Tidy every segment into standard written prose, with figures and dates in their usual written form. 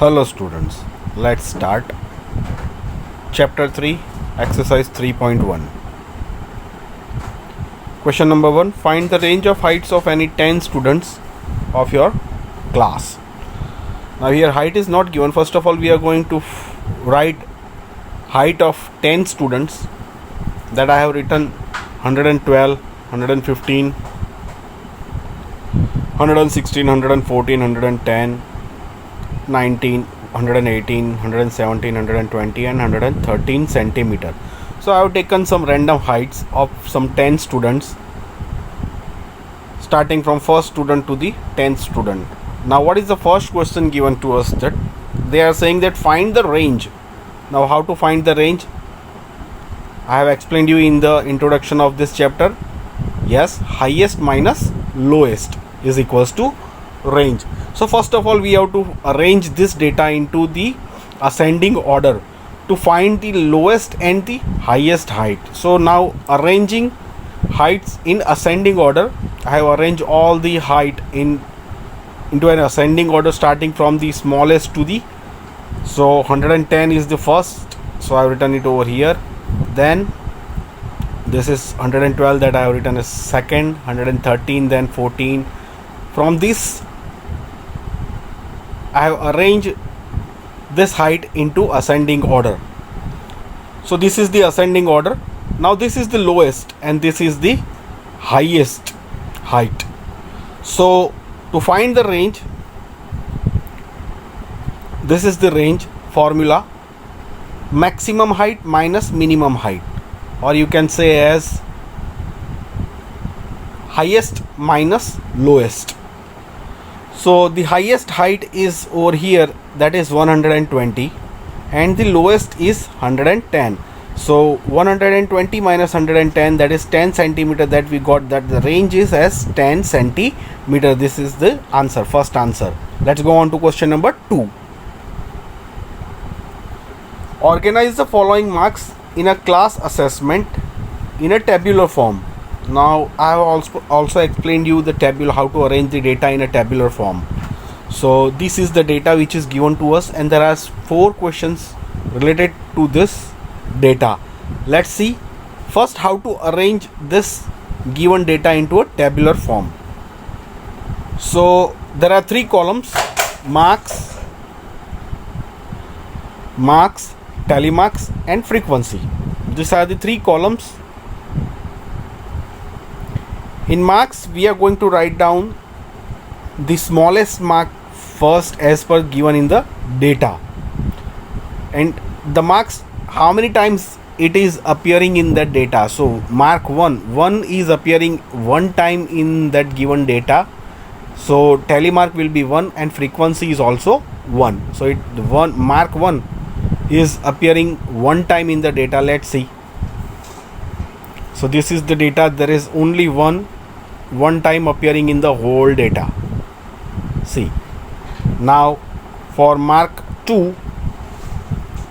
Hello students, let's start. Chapter 3, Exercise 3.1. Question number 1. Find the range of heights of any 10 students of your class. Now here height is not given. First of all, we are going to write height of 10 students that I have written 112, 115, 116, 114, 110, 19, 118, 117, 120 and 113 centimeter. So I have taken some random heights of some 10 students starting from first student to the 10th student. Now what is the first question given to us? That they are saying that find the range. Now how to find the range? I have explained you in the introduction of this chapter. Yes, highest minus lowest is equals to range. So first of all, we have to arrange this data into the ascending order to find the lowest and the highest height. So now arranging heights in ascending order, I have arranged all the height into an ascending order starting from the smallest to the, so 110 is the first, so I have written it over here. Then this is 112 that I have written as second, 113, then 14. From this I have arranged this height into ascending order. So this is the ascending order. Now this is the lowest and this is the highest height. So to find the range, this is the range formula: maximum height minus minimum height, or you can say as highest minus lowest. So the highest height is over here, that is 120, and the lowest is 110. So 120 minus 110, that is 10 centimeter that we got, that the range is as 10 centimeter. This is the answer, first answer. Let's go on to question number 2. Organize the following marks in a class assessment in a tabular form. Now I have also explained you the tabular, how to arrange the data in a tabular form. So this is the data which is given to us, and there are 4 questions related to this data. Let's see first how to arrange this given data into a tabular form. So there are 3 columns: marks, telemarks and frequency. These are the 3 columns. In marks, we are going to write down the smallest mark first as per given in the data, and the marks, how many times it is appearing in that data. So mark 1 is appearing 1 time in that given data, so telemark will be 1 and frequency is also 1. So mark 1 is appearing 1 time in the data. Let's see. So this is the data, there is only one time appearing in the whole data. See, now for mark 2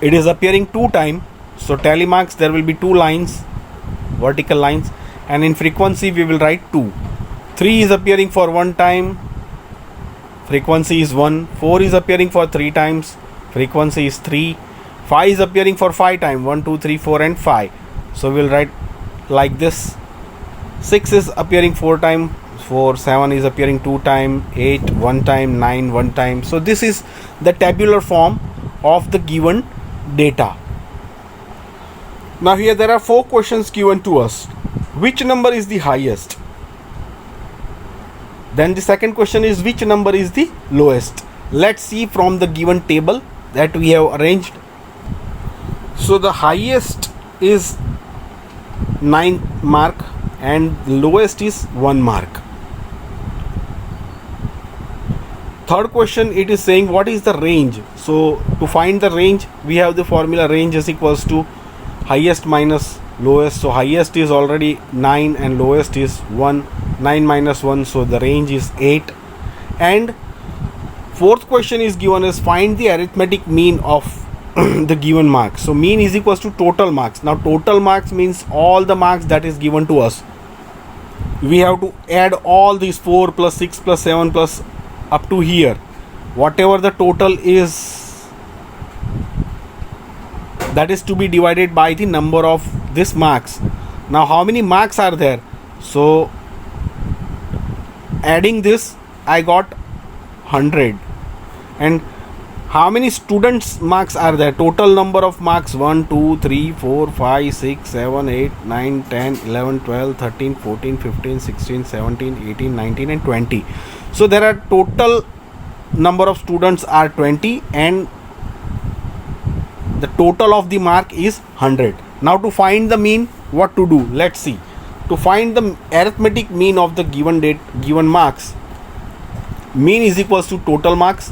it is appearing 2 time, so telemarks there will be 2 lines, vertical lines, and in frequency we will write 2. 3 is appearing for 1 time, frequency is 1. 4 is appearing for 3 times, frequency is 3. 5 is appearing for 5 times, 1, 2, 3, 4 and 5, so we will write like this. 6 is appearing 4 times, 4. 7 is appearing 2 times, 8 1 time, 9 1 time. So this is the tabular form of the given data. Now here there are 4 questions given to us. Which number is the highest? Then the second question is which number is the lowest? Let's see from the given table that we have arranged. So the highest is 9 mark and lowest is 1 mark. Third question, it is saying what is the range. So to find the range, we have the formula: range is equals to highest minus lowest. So highest is already 9 and lowest is 1. 9 minus 1, so the range is 8. And fourth question is given as find the arithmetic mean of the given marks. So mean is equals to total marks. Now total marks means all the marks that is given to us. We have to add all these 4 plus 6 plus 7 plus up to here, whatever the total is that is to be divided by the number of this marks. Now how many marks are there? So adding this, I got 100. And how many students marks are there? Total number of marks: 1 2 3 4 5 6 7 8 9 10 11 12 13 14 15 16 17 18 19 and 20. So there are total number of students are 20 and the total of the mark is 100. Now to find the mean, what to do? Let's see. To find the arithmetic mean of the given marks, mean is equals to total marks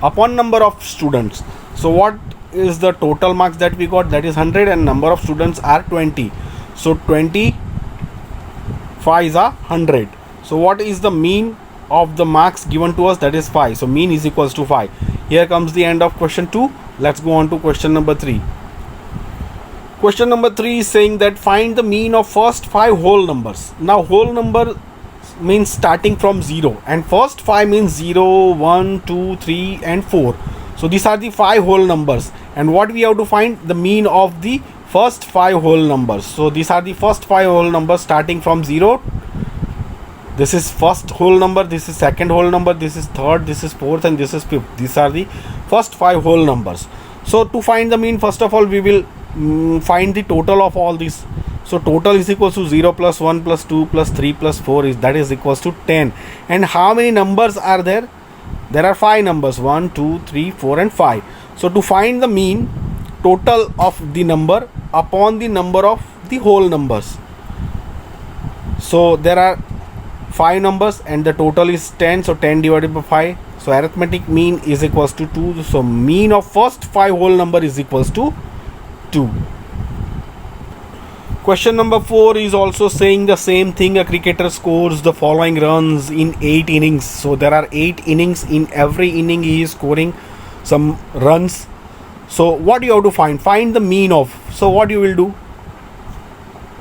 upon number of students. So what is the total marks that we got? That is 100 and number of students are 20. So 20 5s are 100. So what is the mean of the marks given to us? That is 5. So mean is equals to 5. Here comes the end of question 2. Let's go on to question number 3. Question number 3 is saying that find the mean of first 5 whole numbers. Now whole number means starting from 0 and first 5 means 0, 1, 2, 3 and 4. So these are the 5 whole numbers, and what we have to find? The mean of the first 5 whole numbers. So these are the first 5 whole numbers starting from 0. This is first whole number, this is second whole number, this is third, this is fourth and this is fifth. These are the first 5 whole numbers. So to find the mean, first of all we will find the total of all these. So total is equals to 0 plus 1 plus 2 plus 3 plus 4 is, that is equals to 10. And how many numbers are there? There are 5 numbers: 1 2 3 4 and 5. So to find the mean, total of the number upon the number of the whole numbers. So there are 5 numbers and the total is 10. So 10 divided by 5. So arithmetic mean is equals to 2. So mean of first 5 whole number is equals to 2. Question number 4 is also saying the same thing. A cricketer scores the following runs in 8 innings. So there are 8 innings. In every inning he is scoring some runs. So what you have to find? Find the mean of. So what you will do?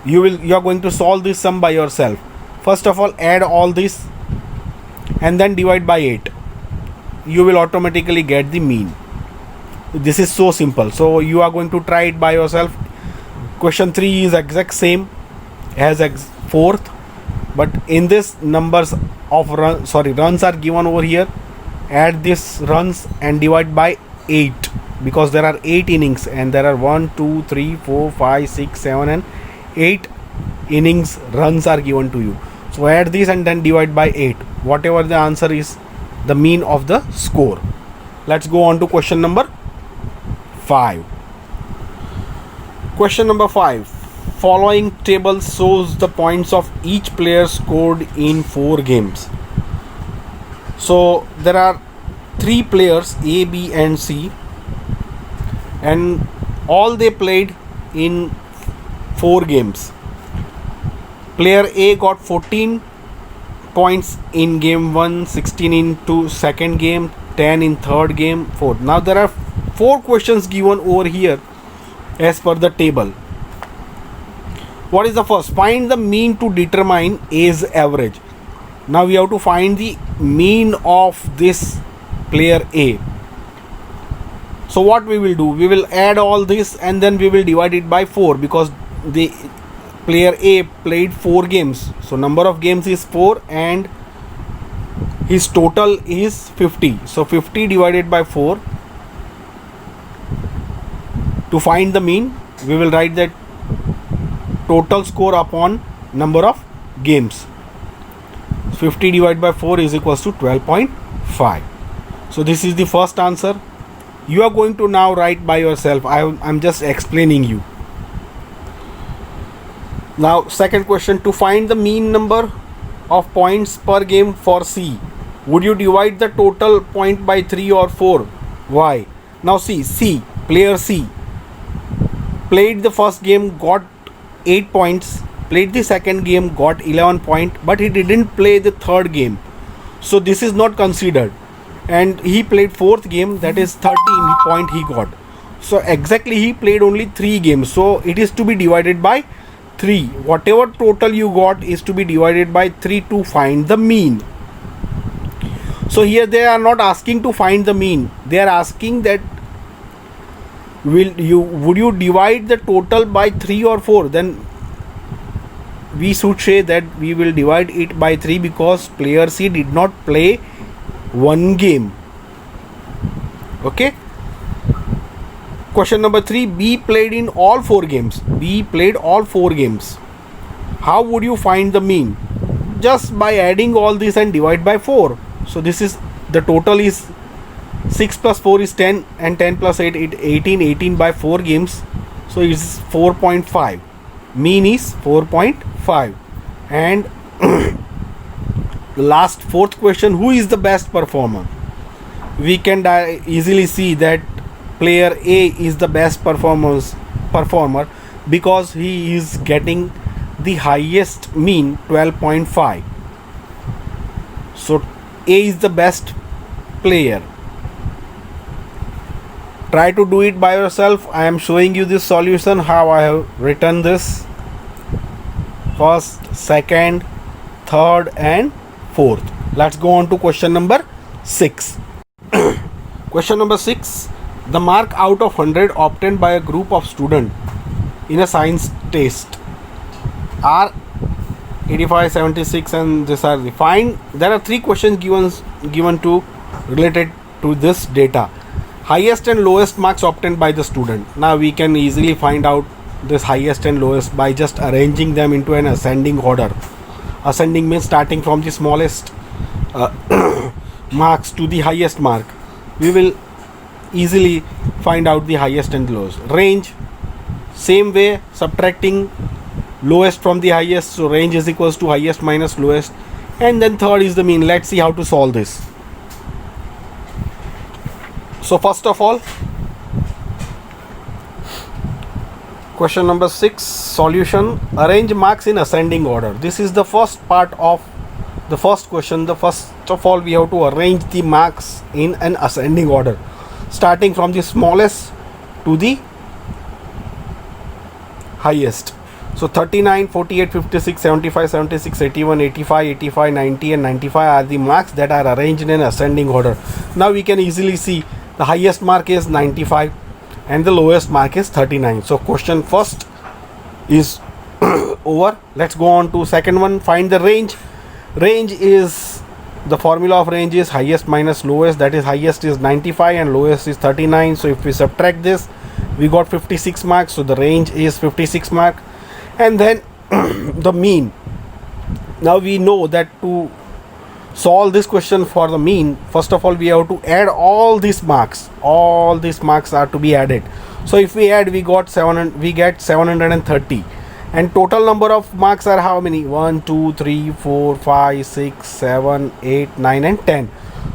You are going to solve this sum by yourself. First of all, add all this and then divide by 8. You will automatically get the mean. This is so simple. So you are going to try it by yourself. Question 3 is exact same as fourth, but in this numbers of runs are given over here. Add this runs and divide by 8 because there are 8 innings and there are 1 2 3 4 5 6 7 and 8 innings runs are given to you. So add this and then divide by 8. Whatever the answer is, the mean of the score. Let's go on to question number 5. Question number 5. Following table shows the points of each player scored in 4 games. So there are 3 players A, B and C, and all they played in 4 games. Player A got 14 points in game 1, 16 in second game, 10 in third game, 4th. Now there are 4 questions given over here as per the table. What is the first? Find the mean to determine A's average. Now we have to find the mean of this player A. So what we will do? We will add all this and then we will divide it by 4 because the player A played 4 games. So number of games is 4 and his total is 50. So 50 divided by 4. To find the mean, we will write that total score upon number of games. 50 divided by 4 is equals to 12.5. So this is the first answer. You are going to now write by yourself. I'm just explaining you. Now second question, to find the mean number of points per game for C, would you divide the total point by 3 or 4? Why? Now see, player C played the first game, got 8 points, played the second game, got 11 points, but he didn't play the third game. So this is not considered. And he played 4th game, that is 13 point he got. So exactly he played only 3 games. So it is to be divided by 3. Whatever total you got is to be divided by 3 to find the mean. So here they are not asking to find the mean. They are asking that would you divide the total by 3 or 4? Then we should say that we will divide it by 3 because player C did not play one game. Okay. Question number 3, B played in all 4 games. B played all 4 games. How would you find the mean? Just by adding all this and divide by 4. So this is the total is 6 plus 4 is 10 and 10 plus 8 is 18. 18 by 4 games. So it's 4.5. Mean is 4.5. And last 4th question, who is the best performer? We can easily see that player A is the best performer because he is getting the highest mean 12.5. So A is the best player. Try to do it by yourself. I am showing you this solution, how I have written this. First, second, third and fourth. Let's go on to question number 6. Question number 6. The mark out of 100 obtained by a group of students in a science test are 85, 76 and this are defined. There are 3 questions given to related to this data. Highest and lowest marks obtained by the student. Now we can easily find out this highest and lowest by just arranging them into an ascending order. Ascending means starting from the smallest marks to the highest mark. We will easily find out the highest and lowest. Range, same way, subtracting lowest from the highest, so range is equals to highest minus lowest, and then third is the mean. Let's see how to solve this. So first of all, question number 6, solution. Arrange marks in ascending order. This is the first part of the first question. The first of all, we have to arrange the marks in an ascending order, starting from the smallest to the highest. So 39, 48, 56, 75, 76, 81, 85, 85, 90 and 95 are the marks that are arranged in an ascending order. Now we can easily see the highest mark is 95 and the lowest mark is 39. So question first is over. Let's go on to second one. Find the range. Range is, the formula of range is highest minus lowest, that is highest is 95 and lowest is 39. So if we subtract this, we got 56 marks. So the range is 56 mark. And then the mean. Now we know that to solve this question for the mean, first of all we have to add all these marks. All these marks are to be added. So if we add, we get 730. And total number of marks are how many? 1, 2, 3, 4, 5, 6, 7, 8, 9 and 10.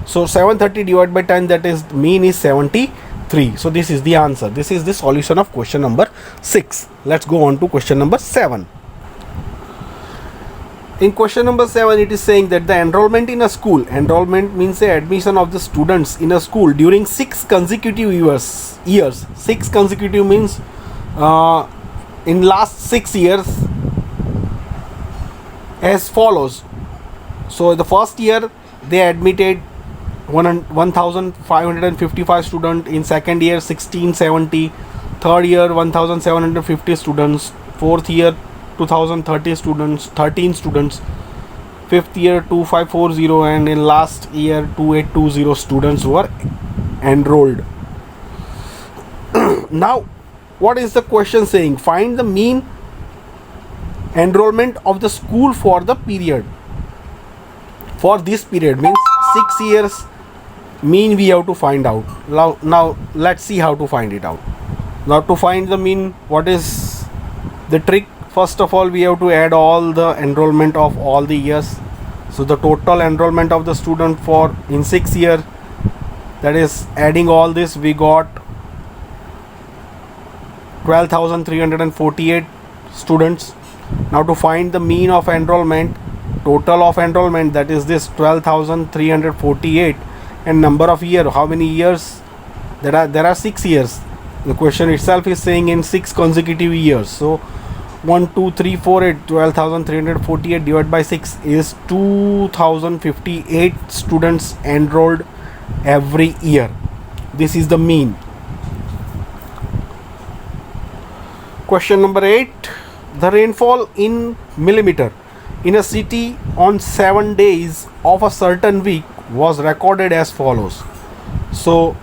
So 730 divided by 10, that is mean is 73. So this is the answer. This is the solution of question number 6. Let's go on to question number 7. In question number 7, it is saying that the enrollment in a school, enrollment means the admission of the students in a school during 6 consecutive years. 6 consecutive means in last 6 years as follows. So the first year they admitted 1555 students, in second year 1670, third year 1750 students, fourth year 2030 students, 13 students, fifth year 2540 and in last year 2820 students were enrolled. Now what is the question saying? Find the mean enrollment of the school for the period. For this period means 6 years mean we have to find out. Now let's see how to find it out. Now to find the mean, what is the trick? First of all, we have to add all the enrollment of all the years. So the total enrollment of the student for in 6 years, that is adding all this, we got 12,348 students. Now to find the mean of enrollment, total of enrollment, that is this 12,348, and number of year, how many years? There are 6 years. The question itself is saying in 6 consecutive years. So 1 2 3 4 8 12,348 divided by 6 is 2,058 students enrolled every year. This is the mean. Question number 8. The rainfall in millimeter in a city on 7 days of a certain week was recorded as follows. So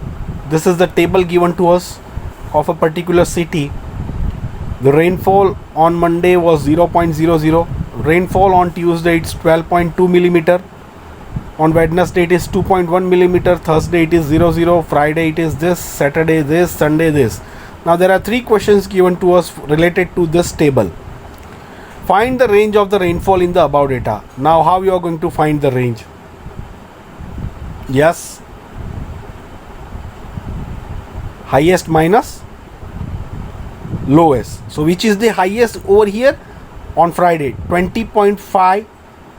this is the table given to us of a particular city. The rainfall on Monday was 0.00. Rainfall on Tuesday it's 12.2 millimeter. On Wednesday it is 2.1 millimeter. Thursday it is 00. Friday it is this. Saturday this. Sunday this. Now there are 3 questions given to us related to this table. Find the range of the rainfall in the above data. Now how you are going to find the range? Yes. Highest minus lowest. So which is the highest over here? On Friday 20.5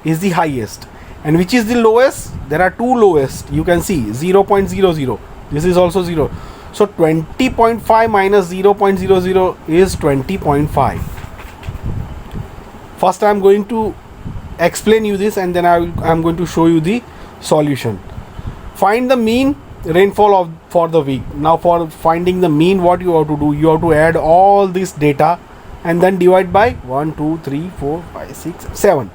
is the highest. And which is the lowest? There are 2 lowest. You can see 0.00. This is also 0. So 20.5 minus 0.00 is 20.5. First I am going to explain you this, and then I am going to show you the solution. Find the mean rainfall for the week. Now for finding the mean, what you have to do? You have to add all this data and then divide by 1, 2, 3, 4, 5, 6, 7.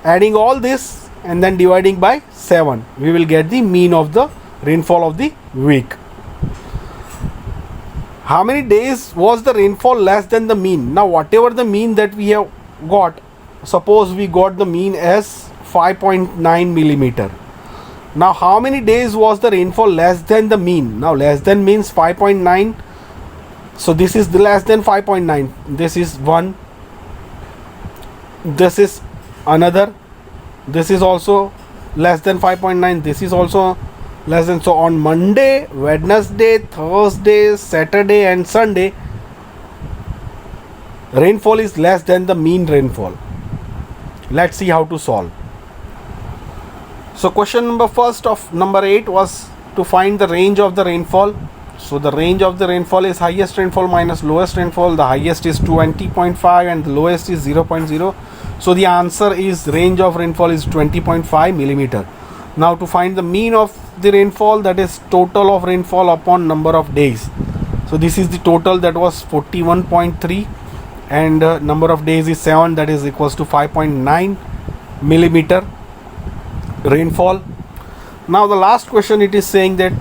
Adding all this and then dividing by 7, we will get the mean of the rainfall of the week. How many days was the rainfall less than the mean? Now whatever the mean that we have got, suppose we got the mean as 5.9 millimeter. Now how many days was the rainfall less than the mean? Now less than means 5.9. So this is the less than 5.9. This is 1. This is another. This is also less than 5.9. This is also less than. So on Monday, Wednesday, Thursday, Saturday and Sunday, rainfall is less than the mean rainfall. Let's see how to solve. So question number 8 was to find the range of the rainfall. So the range of the rainfall is highest rainfall minus lowest rainfall. The highest is 20.5 and the lowest is 0.0. So the answer is range of rainfall is 20.5 millimeter. Now to find the mean of the rainfall, that is total of rainfall upon number of days. So this is the total, that was 41.3, and number of days is 7, that is equals to 5.9 millimeter rainfall. Now the last question, it is saying that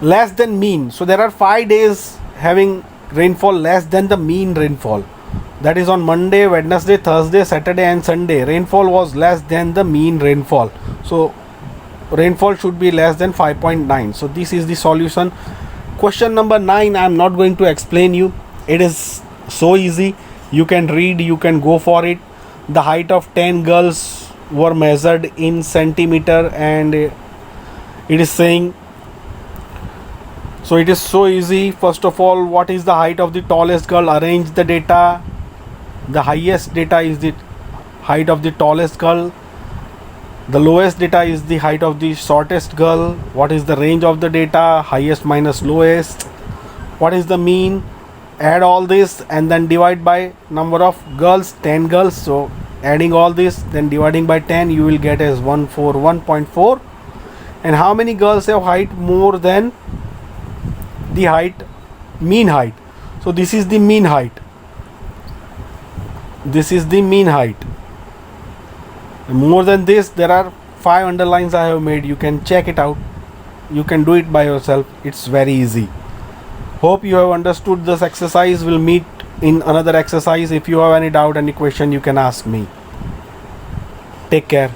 less than mean. So there are 5 days having rainfall less than the mean rainfall. That is on Monday, Wednesday, Thursday, Saturday and Sunday. Rainfall was less than the mean rainfall. So rainfall should be less than 5.9. So this is the solution. Question number 9, I am not going to explain you. It is so easy. You can read, you can go for it. The height of 10 girls were measured in centimeter, and it is saying, so it is so easy. First of all, what is the height of the tallest girl? Arrange the data. The highest data is the height of the tallest girl. The lowest data is the height of the shortest girl. What is the range of the data? Highest minus lowest. What is the mean? Add all this and then divide by number of girls, 10 girls. So adding all this, then dividing by 10, you will get as 141.4. And how many girls have height more than the height, mean height? So this is the mean height. This is the mean height. More than this, there are 5 underlines I have made. You can check it out. You can do it by yourself. It's very easy. Hope you have understood this exercise. We'll meet in another exercise. If you have any doubt, any question, you can ask me. Take care.